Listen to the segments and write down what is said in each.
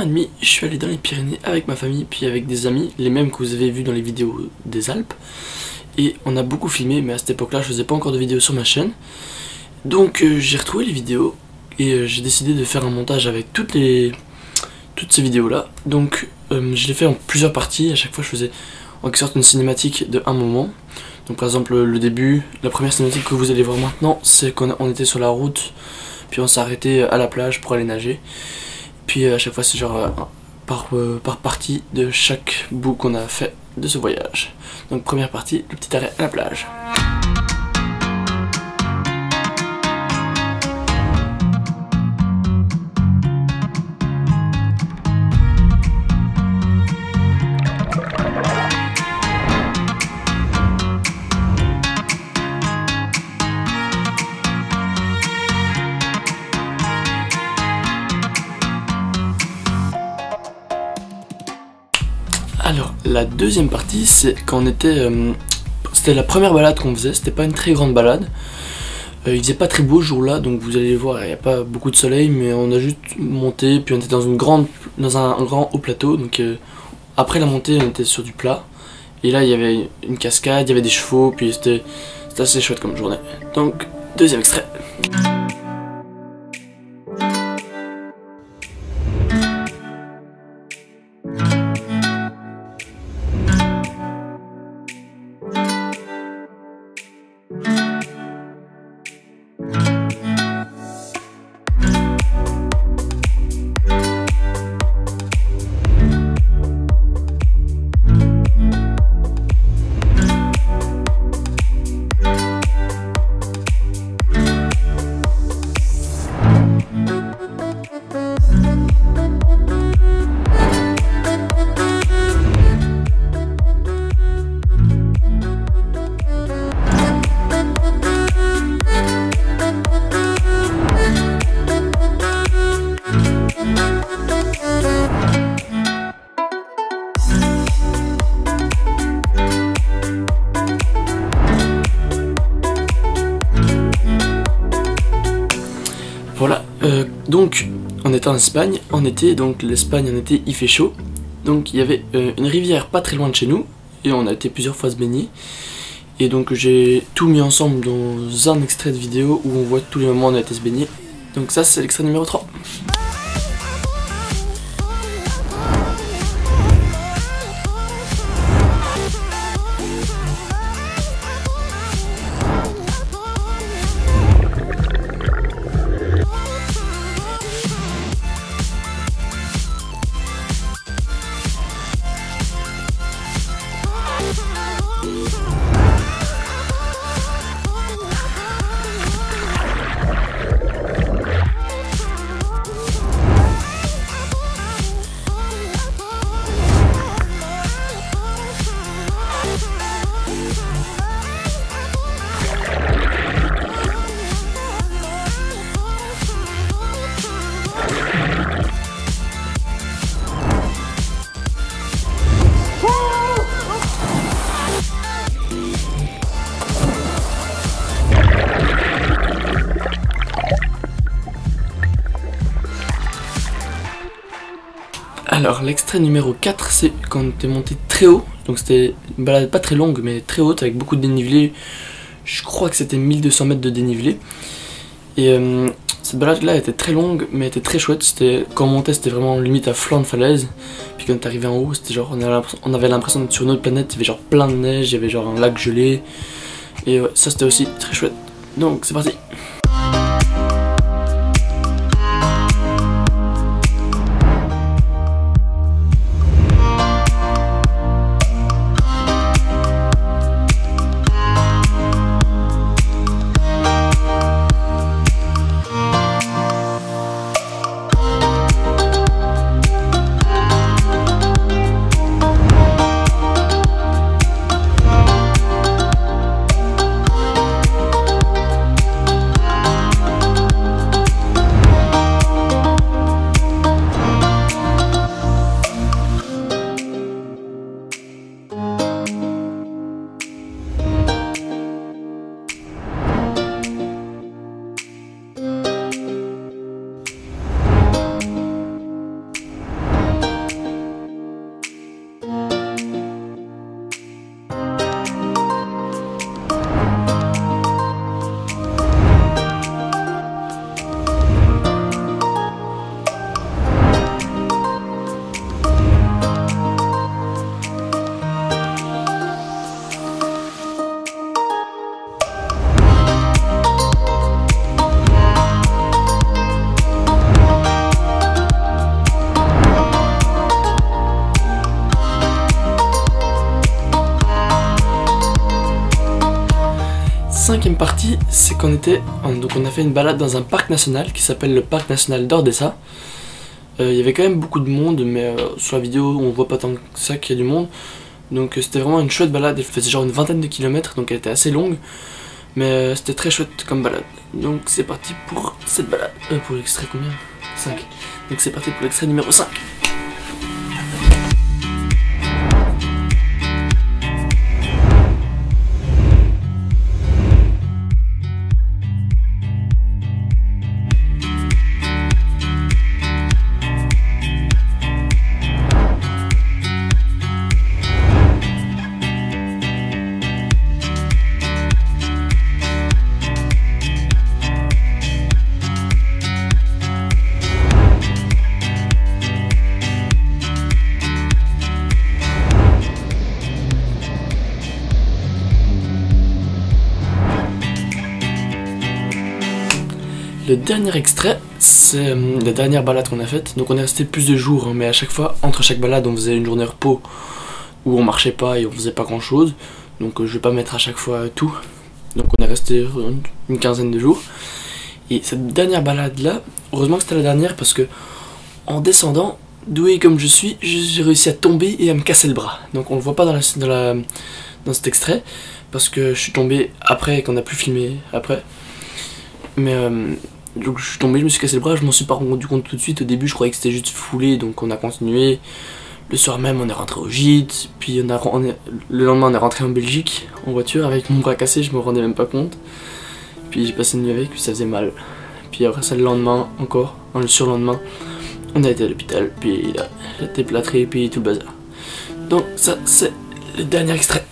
1 mois et demi, je suis allé dans les Pyrénées avec ma famille, puis avec des amis, les mêmes que vous avez vus dans les vidéos des Alpes. Et on a beaucoup filmé, mais à cette époque-là, je faisais pas encore de vidéos sur ma chaîne. Donc j'ai retrouvé les vidéos et j'ai décidé de faire un montage avec toutes ces vidéos-là. Donc je l'ai fait en plusieurs parties. À chaque fois, je faisais en quelque sorte une cinématique de un moment. Donc par exemple, le début, la première cinématique que vous allez voir maintenant, c'est qu'on était sur la route, puis on s'est arrêté à la plage pour aller nager. Puis à chaque fois c'est genre par partie de chaque bout qu'on a fait de ce voyage. Donc première partie, le petit arrêt à la plage. Alors, la deuxième partie, c'est quand on était... c'était la première balade qu'on faisait, c'était pas une très grande balade. Il faisait pas très beau ce jour-là, donc vous allez voir, il n'y a pas beaucoup de soleil, mais on a juste monté, puis on était dans un grand haut plateau, donc après la montée, on était sur du plat. Et là, il y avait une cascade, il y avait des chevaux, puis c'était assez chouette comme journée. Donc, deuxième extrait. Voilà, donc on était en Espagne, en été, donc l'Espagne en été il fait chaud. Donc il y avait une rivière pas très loin de chez nous, et on a été plusieurs fois se baigner. Et donc j'ai tout mis ensemble dans un extrait de vidéo où on voit tous les moments où on a été se baigner. Donc ça c'est l'extrait numéro 3. Alors l'extrait numéro 4, c'est quand on était monté très haut, donc c'était une balade pas très longue mais très haute avec beaucoup de dénivelé. Je crois que c'était 1200 mètres de dénivelé. Et cette balade là était très longue mais était très chouette. Quand on montait c'était vraiment limite à flanc de falaise. Puis quand on est arrivé en haut c'était genre on avait l'impression d'être sur une autre planète. Il y avait genre plein de neige, il y avait genre un lac gelé. Et ouais, ça c'était aussi très chouette. Donc c'est parti. cinquième partie, c'est qu'on on a fait une balade dans un parc national qui s'appelle le parc national d'Ordesa. Il y avait quand même beaucoup de monde, mais sur la vidéo on voit pas tant que ça qu'il y a du monde. Donc c'était vraiment une chouette balade, elle faisait genre une vingtaine de kilomètres, donc elle était assez longue. Mais c'était très chouette comme balade. Donc c'est parti pour cette balade. Pour l'extrait combien 5. Donc c'est parti pour l'extrait numéro 5. Le dernier extrait, c'est la dernière balade qu'on a faite. Donc on est resté plus de jours, hein, mais à chaque fois, entre chaque balade, on faisait une journée repos où on marchait pas et on faisait pas grand chose. Donc je vais pas mettre à chaque fois tout. Donc on est resté une quinzaine de jours. Et cette dernière balade là, heureusement que c'était la dernière parce que en descendant, doué comme je suis, j'ai réussi à tomber et à me casser le bras. Donc on le voit pas dans cet extrait parce que je suis tombé après qu'on a plus filmé après. Mais donc je suis tombé, je me suis cassé le bras, je m'en suis pas rendu compte tout de suite. Au début je croyais que c'était juste foulé, donc on a continué. Le soir même on est rentré au gîte, puis le lendemain on est rentré en Belgique en voiture avec mon bras cassé, je me rendais même pas compte. Puis j'ai passé une nuit avec, puis ça faisait mal. Puis après ça le lendemain encore, le surlendemain, on a été à l'hôpital, puis il a été plâtré, puis tout le bazar. Donc ça c'est le dernier extrait.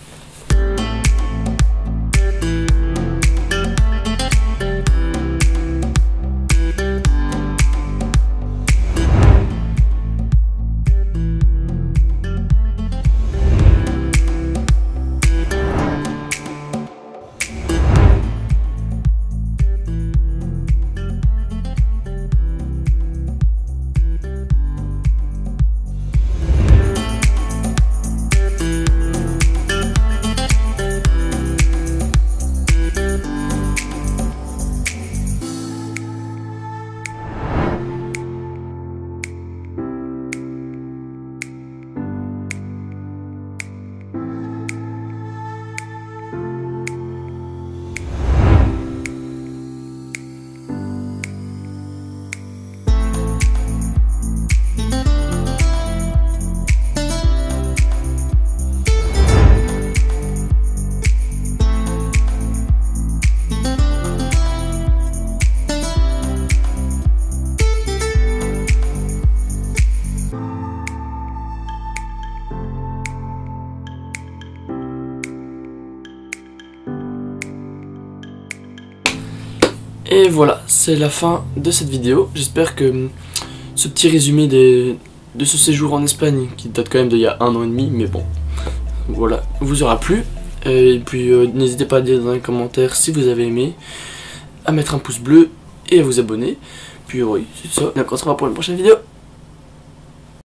Et voilà, c'est la fin de cette vidéo. J'espère que ce petit résumé de ce séjour en Espagne, qui date quand même d'il y a 1 an et demi, mais bon, voilà, vous aura plu. Et puis n'hésitez pas à dire dans les commentaires si vous avez aimé, à mettre un pouce bleu et à vous abonner. Puis oui, c'est ça. Donc on se revoit pour une prochaine vidéo.